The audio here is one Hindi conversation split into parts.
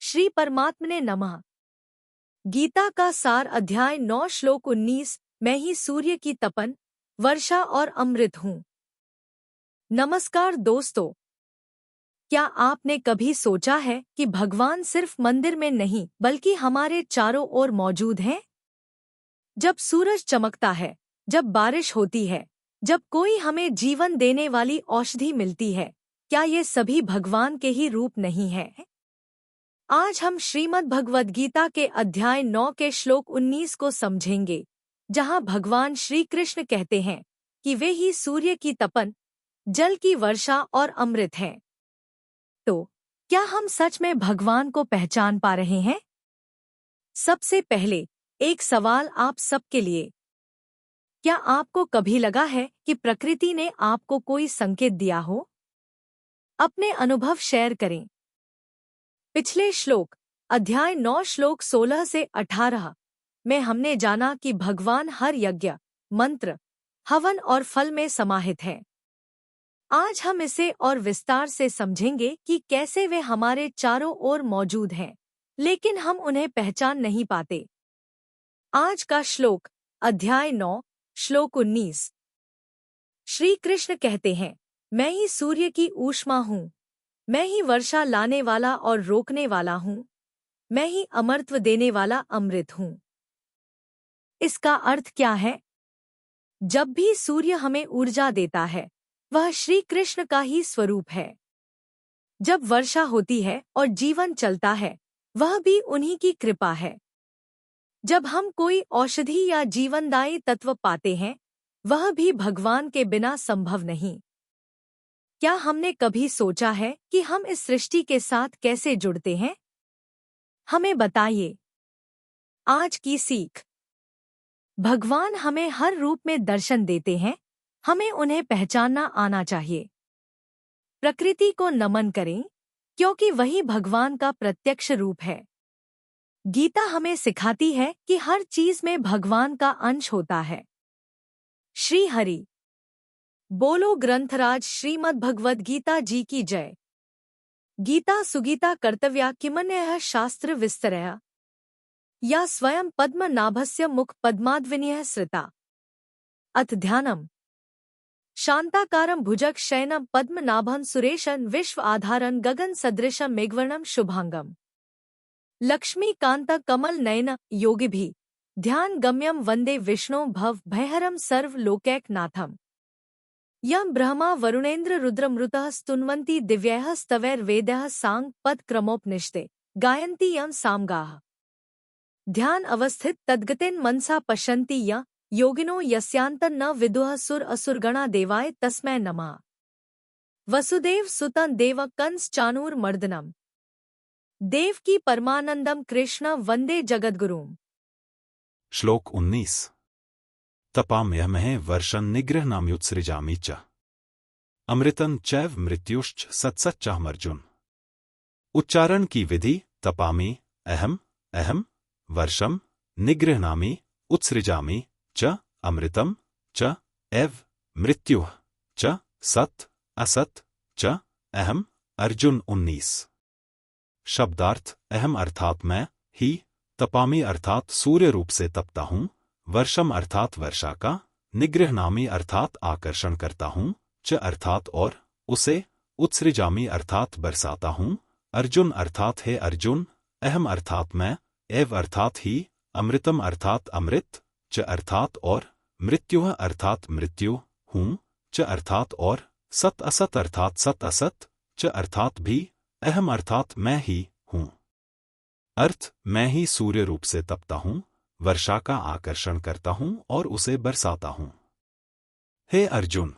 श्री परमात्मने नमः। गीता का सार अध्याय 9 श्लोक 19। मैं ही सूर्य की तपन, वर्षा और अमृत हूँ। नमस्कार दोस्तों, क्या आपने कभी सोचा है कि भगवान सिर्फ मंदिर में नहीं बल्कि हमारे चारों ओर मौजूद हैं? जब सूरज चमकता है, जब बारिश होती है, जब कोई हमें जीवन देने वाली औषधि मिलती है, क्या ये सभी भगवान के ही रूप नहीं है? आज हम श्रीमद् भगवद गीता के अध्याय 9 के श्लोक 19 को समझेंगे, जहां भगवान श्री कृष्ण कहते हैं कि वे ही सूर्य की तपन, जल की वर्षा और अमृत हैं। तो क्या हम सच में भगवान को पहचान पा रहे हैं? सबसे पहले एक सवाल आप सबके लिए। क्या आपको कभी लगा है कि प्रकृति ने आपको कोई संकेत दिया हो? अपने अनुभव शेयर करें। पिछले श्लोक अध्याय 9 श्लोक 16 से 18 में हमने जाना कि भगवान हर यज्ञ, मंत्र, हवन और फल में समाहित है। आज हम इसे और विस्तार से समझेंगे कि कैसे वे हमारे चारों ओर मौजूद हैं, लेकिन हम उन्हें पहचान नहीं पाते। आज का श्लोक अध्याय 9 श्लोक 19। श्री कृष्ण कहते हैं, मैं ही सूर्य की ऊष्मा हूँ, मैं ही वर्षा लाने वाला और रोकने वाला हूँ, मैं ही अमरत्व देने वाला अमृत हूँ। इसका अर्थ क्या है? जब भी सूर्य हमें ऊर्जा देता है, वह श्री कृष्ण का ही स्वरूप है। जब वर्षा होती है और जीवन चलता है, वह भी उन्हीं की कृपा है। जब हम कोई औषधि या जीवनदायी तत्व पाते हैं, वह भी भगवान के बिना संभव नहीं। क्या हमने कभी सोचा है कि हम इस सृष्टि के साथ कैसे जुड़ते हैं? हमें बताइए। आज की सीख। भगवान हमें हर रूप में दर्शन देते हैं, हमें उन्हें पहचानना आना चाहिए। प्रकृति को नमन करें, क्योंकि वही भगवान का प्रत्यक्ष रूप है। गीता हमें सिखाती है कि हर चीज में भगवान का अंश होता है। श्री हरि बोलो। ग्रंथराज श्रीमद् भगवद गीता जी की जय। गीता सुगीता कर्तव्या किमन्यः शास्त्र विस्तरया, या स्वयं पद्मनाभस्य मुख पद्माद्विनीयः श्रिता। अथ ध्यानम्। शांताकारं भुजग शयनं पद्मनाभं सुरेशं विश्व आधारं गगन सदृशं मेघवर्णं शुभांगम। लक्ष्मीकांत कमल नयन योगिभिः ध्यान गम्यं वंदे विष्णु भव भयहरं सर्व लोकैकनाथम्। यं ब्रह्मा वरुणेन्द्र रुद्रमृतः स्तुन्वन्ति दिव्यैः स्तवैर्वेदैः सांग पद क्रमोपनिषदे गायन्ति यं सामगाः। ध्यान अवस्थित तद्गतेन मनसा पश्यन्ति यं योगिनो यस्यान्तं न विदुः सुर असुरगणा देवाय तस्मै नमः। वसुदेव सुतं देव कंस चाणूरमर्दनम्। देवकी परमानंदम कृष्ण वंदे जगद्गुरुम्। श्लोक 19। तपाम्यहमहे वर्षं निगृह्णाम्युत्सृजामि च अमृतं चैव मृत्युश्च सत्सच्चाहमर्जुन। उच्चारण की विधि। तपामि अहम वर्षम निगृह्णामि उत्सृजामि च अमृतम च एव मृत्युः च सत् असत् च अहम। अर्जुन 19। शब्दार्थ। अहम अर्थात मैं, ही, तपामि अर्थात सूर्य रूप से तपता हूँ, वर्षम अर्थात वर्षा का, निगृह्णामि अर्थात आकर्षण करता हूँ, च अर्थात और, उसे, उत्सृजामि अर्थात बरसाता हूँ, अर्जुन अर्थात है अर्जुन, अहम अर्थात मैं, एव अर्थात ही, अमृतम अर्थात अमृत, च अर्थात और, मृत्युः अर्थात मृत्यु, हूँ, च अर्थात और, सत असत, च अर्थात भी, अहम अर्थात मैं ही हूँ। अर्थ। मैं ही सूर्य रूप से तपता हूँ, वर्षा का आकर्षण करता हूँ और उसे बरसाता हूँ। हे अर्जुन,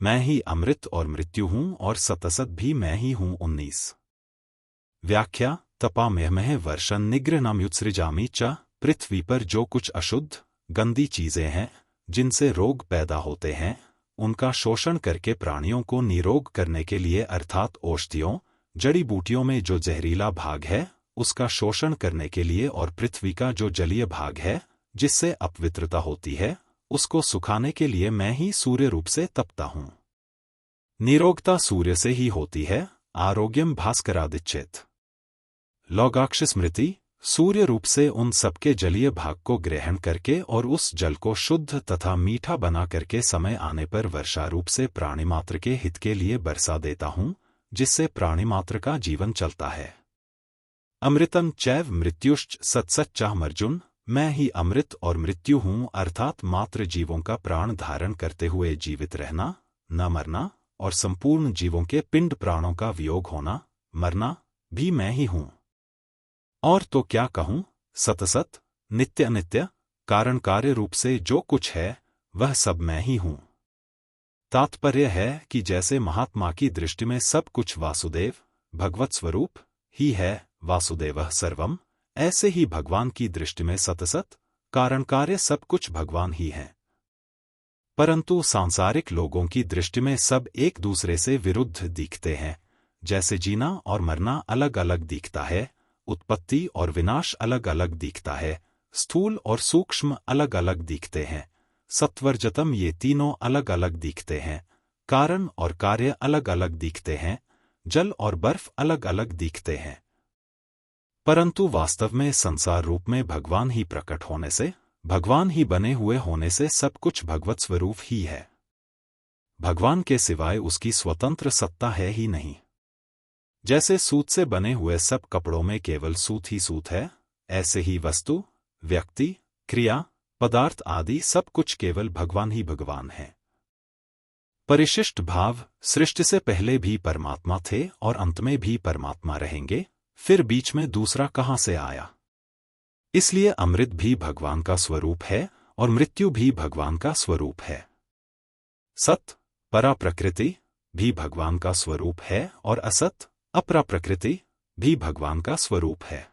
मैं ही अमृत और मृत्यु हूँ और सतसत भी मैं ही हूँ। 19। व्याख्या। तपाम्यहमहे वर्षं निगृह्णाम्युत्सृजामि च। पृथ्वी पर जो कुछ अशुद्ध, गंदी चीजें हैं, जिनसे रोग पैदा होते हैं, उनका शोषण करके प्राणियों को निरोग करने के लिए अर्थात औषधियों, जड़ी बूटियों में जो जहरीला भाग है, उसका शोषण करने के लिए, और पृथ्वी का जो जलीय भाग है, जिससे अपवित्रता होती है, उसको सुखाने के लिए मैं ही सूर्य रूप से तपता हूँ। निरोगता सूर्य से ही होती है। आरोग्यम भास्करादिच्छेत। लौगाक्ष स्मृति, सूर्य रूप से उन सबके जलीय भाग को ग्रहण करके और उस जल को शुद्ध तथा मीठा बना करके समय आने पर वर्षा रूप से प्राणिमात्र के हित के लिए बरसा देता हूँ, जिससे प्राणिमात्र का जीवन चलता है। अमृतम चैव मृत्युश्च सत्सच्चाहम् अर्जुन, मैं ही अमृत और मृत्यु हूँ, अर्थात मात्र जीवों का प्राण धारण करते हुए जीवित रहना, न मरना, और संपूर्ण जीवों के पिंड प्राणों का वियोग होना, मरना भी मैं ही हूँ। और तो क्या कहूँ, सतसत, नित्य अनित्य, कारण कार्य रूप से जो कुछ है वह सब मैं ही हूँ। तात्पर्य है कि जैसे महात्मा की दृष्टि में सब कुछ वासुदेव, भगवत स्वरूप ही है, वासुदेवः सर्वम्, ऐसे ही भगवान की दृष्टि में सतसत, कारण कार्य सब कुछ भगवान ही है। परंतु सांसारिक लोगों की दृष्टि में सब एक दूसरे से विरुद्ध दिखते हैं। जैसे जीना और मरना अलग अलग दिखता है, उत्पत्ति और विनाश अलग अलग दिखता है, स्थूल और सूक्ष्म अलग अलग दिखते हैं, सत्वरजतम ये तीनों अलग अलग दिखते हैं, कारण और कार्य अलग अलग दिखते हैं, जल और बर्फ अलग अलग दिखते हैं। परंतु वास्तव में संसार रूप में भगवान ही प्रकट होने से, भगवान ही बने हुए होने से सब कुछ भगवत स्वरूप ही है। भगवान के सिवाय उसकी स्वतंत्र सत्ता है ही नहीं। जैसे सूत से बने हुए सब कपड़ों में केवल सूत ही सूत है, ऐसे ही वस्तु, व्यक्ति, क्रिया, पदार्थ आदि सब कुछ केवल भगवान ही भगवान है। परिशिष्ट भाव, सृष्टि से पहले भी परमात्मा थे और अंत में भी परमात्मा रहेंगे, फिर बीच में दूसरा कहाँ से आया? इसलिए अमृत भी भगवान का स्वरूप है और मृत्यु भी भगवान का स्वरूप है। सत, परा प्रकृति भी भगवान का स्वरूप है और असत, अपरा प्रकृति भी भगवान का स्वरूप है।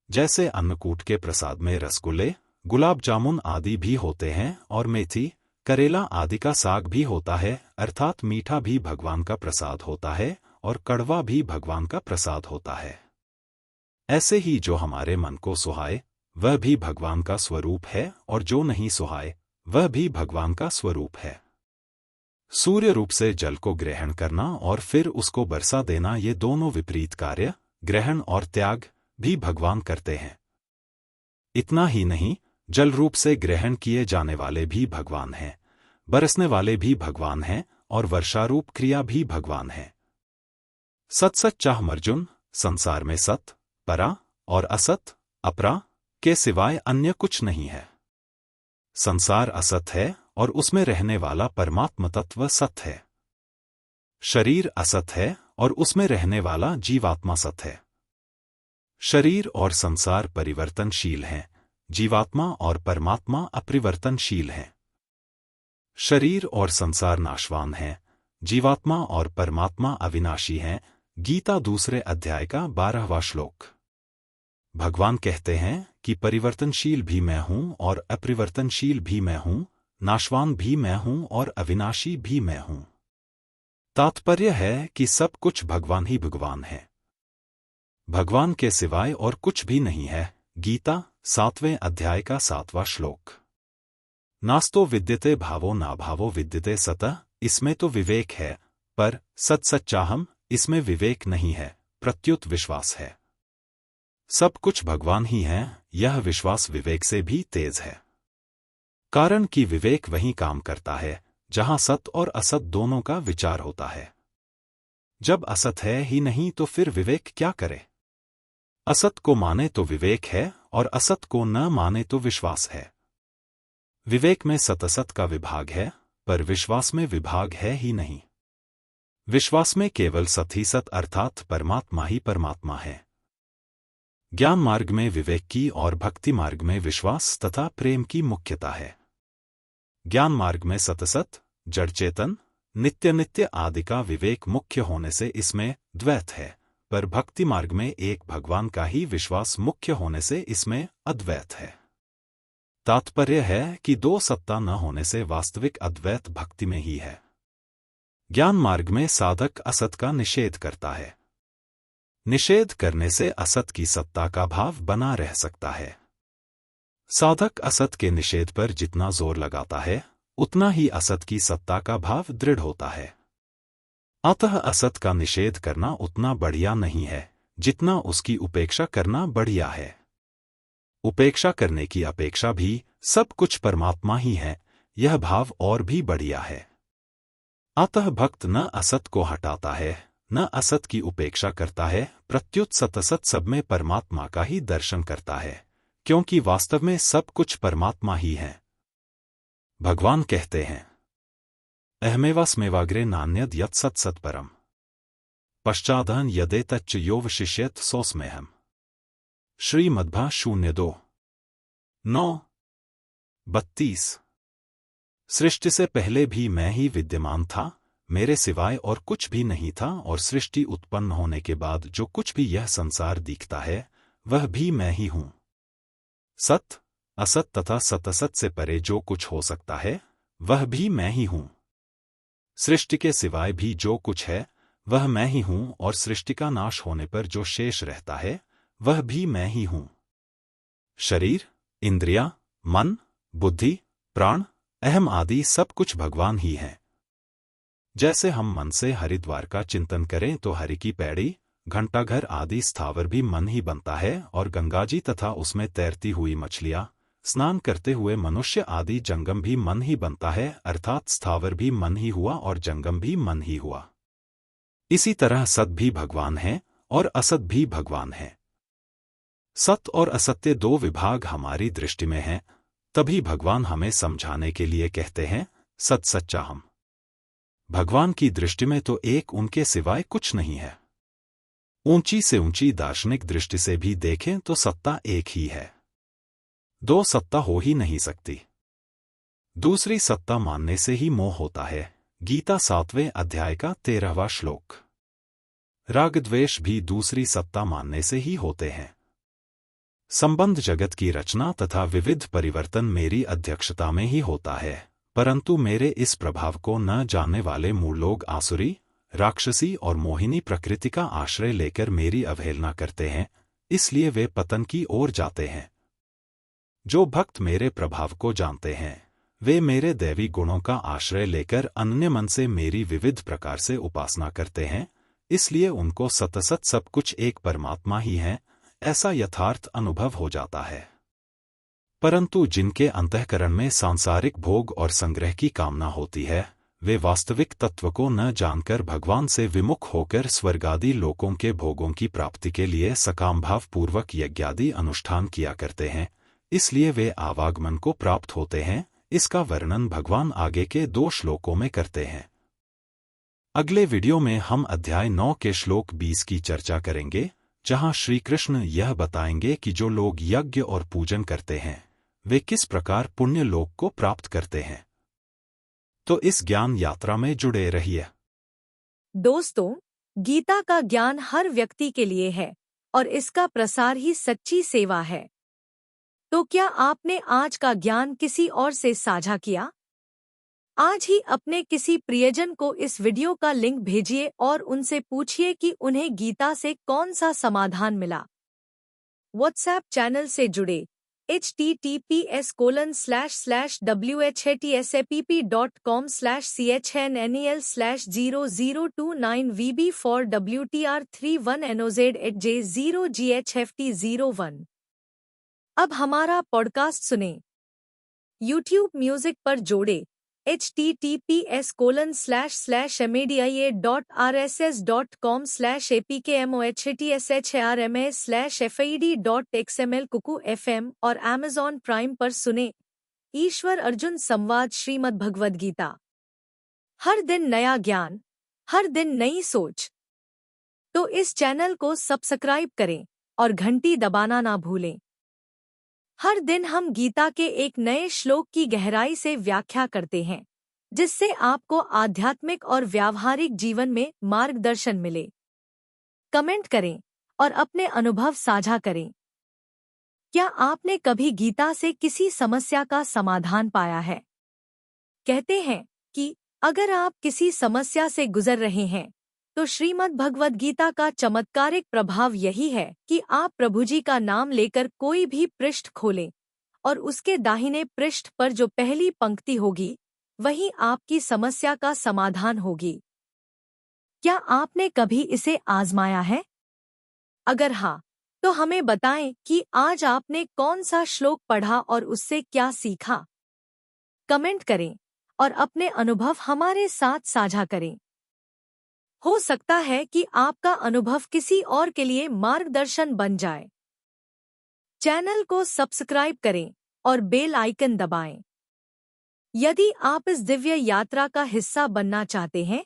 जैसे अन्नकूट के प्रसाद में रसगुल्ले, गुलाब जामुन आदि भी होते हैं और मेथी, करेला आदि का साग भी होता है, अर्थात मीठा भी भगवान का प्रसाद होता है और कड़वा भी भगवान का प्रसाद होता है। ऐसे ही जो हमारे मन को सुहाए वह भी भगवान का स्वरूप है और जो नहीं सुहाए वह भी भगवान का स्वरूप है। सूर्य रूप से जल को ग्रहण करना और फिर उसको बरसा देना, ये दोनों विपरीत कार्य, ग्रहण और त्याग, भी भगवान करते हैं। इतना ही नहीं, जल रूप से ग्रहण किए जाने वाले भी भगवान हैं, बरसने वाले भी भगवान हैं और वर्षारूप क्रिया भी भगवान है। सत्सच्चाहम् अर्जुन, संसार में सत, परा और असत, अपरा के सिवाय अन्य कुछ नहीं है। संसार असत है और उसमें रहने वाला परमात्म तत्व सत है। शरीर असत है और उसमें रहने वाला जीवात्मा सत है। शरीर और संसार परिवर्तनशील हैं, जीवात्मा और परमात्मा अपरिवर्तनशील हैं। शरीर और संसार नाशवान हैं, जीवात्मा और परमात्मा अविनाशी हैं। गीता दूसरे अध्याय का 12वां श्लोक। भगवान कहते हैं कि परिवर्तनशील भी मैं हूं और अपरिवर्तनशील भी मैं हूं, नाशवान भी मैं हूं और अविनाशी भी मैं हूं। तात्पर्य है कि सब कुछ भगवान ही भगवान है, भगवान के सिवाय और कुछ भी नहीं है। गीता 7वें अध्याय का 7वां श्लोक। नास्तो विद्यते भावो ना भावो विद्यते सतः, इसमें तो विवेक है, पर सत्सच्चाहम्, इसमें विवेक नहीं है, प्रत्युत विश्वास है। सब कुछ भगवान ही है, यह विश्वास विवेक से भी तेज है। कारण कि विवेक वहीं काम करता है जहां सत और असत दोनों का विचार होता है। जब असत है ही नहीं तो फिर विवेक क्या करे? असत को माने तो विवेक है और असत को न माने तो विश्वास है। विवेक में सतसत का विभाग है, पर विश्वास में विभाग है ही नहीं। विश्वास में केवल सत ही सत अर्थात परमात्मा ही परमात्मा है। ज्ञान मार्ग में विवेक की और भक्ति मार्ग में विश्वास तथा प्रेम की मुख्यता है। ज्ञान मार्ग में सतसत, जड़ चेतन, नित्य नित्य आदि का विवेक मुख्य होने से इसमें द्वैत है, पर भक्ति मार्ग में एक भगवान का ही विश्वास मुख्य होने से इसमें अद्वैत है। तात्पर्य है कि दो सत्ता न होने से वास्तविक अद्वैत भक्ति में ही है। ज्ञान मार्ग में साधक असत का निषेध करता है। निषेध करने से असत की सत्ता का भाव बना रह सकता है। साधक असत के निषेध पर जितना जोर लगाता है उतना ही असत की सत्ता का भाव दृढ़ होता है। अतः असत का निषेध करना उतना बढ़िया नहीं है जितना उसकी उपेक्षा करना बढ़िया है। उपेक्षा करने की अपेक्षा भी सब कुछ परमात्मा ही है, यह भाव और भी बढ़िया है। अतः भक्त न असत को हटाता है, न असत की उपेक्षा करता है, प्रत्युत सतसत सब में परमात्मा का ही दर्शन करता है, क्योंकि वास्तव में सब कुछ परमात्मा ही है। भगवान कहते हैं, अहमेवास्मेवाग्रे नान्यद यत् सत् सत् परम पश्चादहन यदे तच्च योवशिष्यत सोस्मेहम। श्रीमद्भा 02-9-32। सृष्टि से पहले भी मैं ही विद्यमान था, मेरे सिवाय और कुछ भी नहीं था, और सृष्टि उत्पन्न होने के बाद जो कुछ भी यह संसार दिखता है वह भी मैं ही हूं। सत, असत तथा सतसत से परे जो कुछ हो सकता है वह भी मैं ही हूं। सृष्टि के सिवाय भी जो कुछ है वह मैं ही हूं, और सृष्टि का नाश होने पर जो शेष रहता है वह भी मैं ही हूं। शरीर, इंद्रियां, मन, बुद्धि, प्राण, अहम आदि सब कुछ भगवान ही है। जैसे हम मन से हरिद्वार का चिंतन करें तो हरि की पैड़ी, घंटाघर आदि स्थावर भी मन ही बनता है, और गंगाजी तथा उसमें तैरती हुई मछलियां, स्नान करते हुए मनुष्य आदि जंगम भी मन ही बनता है, अर्थात स्थावर भी मन ही हुआ और जंगम भी मन ही हुआ। इसी तरह सत भी भगवान है और असत भी भगवान है। सत और असत्य दो विभाग हमारी दृष्टि में हैं, तभी भगवान हमें समझाने के लिए कहते हैं, सत सच्चा हम। भगवान की दृष्टि में तो एक उनके सिवाय कुछ नहीं है। ऊंची से ऊंची दार्शनिक दृष्टि से भी देखें तो सत्ता एक ही है, दो सत्ता हो ही नहीं सकती। दूसरी सत्ता मानने से ही मोह होता है। गीता 7वें अध्याय का 13वां श्लोक। राग द्वेष भी दूसरी सत्ता मानने से ही होते हैं। संबंध जगत की रचना तथा विविध परिवर्तन मेरी अध्यक्षता में ही होता है, परंतु मेरे इस प्रभाव को न जानने वाले मूल लोग आसुरी, राक्षसी और मोहिनी प्रकृति का आश्रय लेकर मेरी अवहेलना करते हैं, इसलिए वे पतन की ओर जाते हैं। जो भक्त मेरे प्रभाव को जानते हैं वे मेरे दैवी गुणों का आश्रय लेकर अन्य मन से मेरी विविध प्रकार से उपासना करते हैं, इसलिए उनको सतसत सब कुछ एक परमात्मा ही है ऐसा यथार्थ अनुभव हो जाता है। परंतु जिनके अंतःकरण में सांसारिक भोग और संग्रह की कामना होती है, वे वास्तविक तत्व को न जानकर भगवान से विमुख होकर स्वर्गादि लोकों के भोगों की प्राप्ति के लिए सकाम भाव पूर्वक यज्ञादि अनुष्ठान किया करते हैं, इसलिए वे आवागमन को प्राप्त होते हैं। इसका वर्णन भगवान आगे के 2 श्लोकों में करते हैं। अगले वीडियो में हम अध्याय 9 के श्लोक 20 की चर्चा करेंगे, जहां श्री कृष्ण यह बताएंगे कि जो लोग यज्ञ और पूजन करते हैं वे किस प्रकार पुण्य लोक को प्राप्त करते हैं। तो इस ज्ञान यात्रा में जुड़े रहिए। दोस्तों, गीता का ज्ञान हर व्यक्ति के लिए है और इसका प्रसार ही सच्ची सेवा है। तो क्या आपने आज का ज्ञान किसी और से साझा किया? आज ही अपने किसी प्रियजन को इस वीडियो का लिंक भेजिए और उनसे पूछिए कि उन्हें गीता से कौन सा समाधान मिला। व्हाट्सएप चैनल से जुड़े https://whsapp.com/chnel/009VB4WTR31NOZ@J0GHFT01। अब हमारा पॉडकास्ट सुनें। यूट्यूब म्यूजिक पर जोड़े https://media.rss.com/apkmohtshrms/fed.xml कुकू FM और Amazon प्राइम पर सुने ईश्वर अर्जुन संवाद श्रीमद् भगवद गीता। हर दिन नया ज्ञान, हर दिन नई सोच। तो इस चैनल को सब्सक्राइब करें और घंटी दबाना ना भूलें। हर दिन हम गीता के एक नए श्लोक की गहराई से व्याख्या करते हैं, जिससे आपको आध्यात्मिक और व्यावहारिक जीवन में मार्गदर्शन मिले। कमेंट करें और अपने अनुभव साझा करें। क्या आपने कभी गीता से किसी समस्या का समाधान पाया है? कहते हैं कि अगर आप किसी समस्या से गुजर रहे हैं, तो श्रीमद् भगवद गीता का चमत्कारिक प्रभाव यही है कि आप प्रभु जी का नाम लेकर कोई भी पृष्ठ खोलें और उसके दाहिने पृष्ठ पर जो पहली पंक्ति होगी वही आपकी समस्या का समाधान होगी। क्या आपने कभी इसे आजमाया है? अगर हाँ, तो हमें बताएं कि आज आपने कौन सा श्लोक पढ़ा और उससे क्या सीखा। कमेंट करें और अपने अनुभव हमारे साथ साझा करें। हो सकता है कि आपका अनुभव किसी और के लिए मार्गदर्शन बन जाए। चैनल को सब्सक्राइब करें और बेल आइकन दबाएं। यदि आप इस दिव्य यात्रा का हिस्सा बनना चाहते हैं,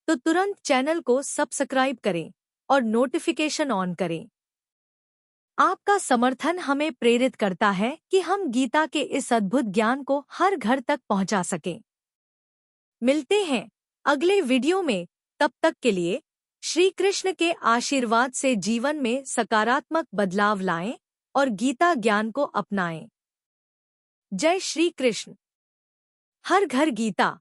तो तुरंत चैनल को सब्सक्राइब करें और नोटिफिकेशन ऑन करें। आपका समर्थन हमें प्रेरित करता है कि हम गीता के इस अद्भुत ज्ञान को हर घर तक पहुंचा सकें। मिलते हैं अगले वीडियो में, तब तक के लिए श्री कृष्ण के आशीर्वाद से जीवन में सकारात्मक बदलाव लाएं और गीता ज्ञान को अपनाएं। जय श्री कृष्ण। हर घर गीता।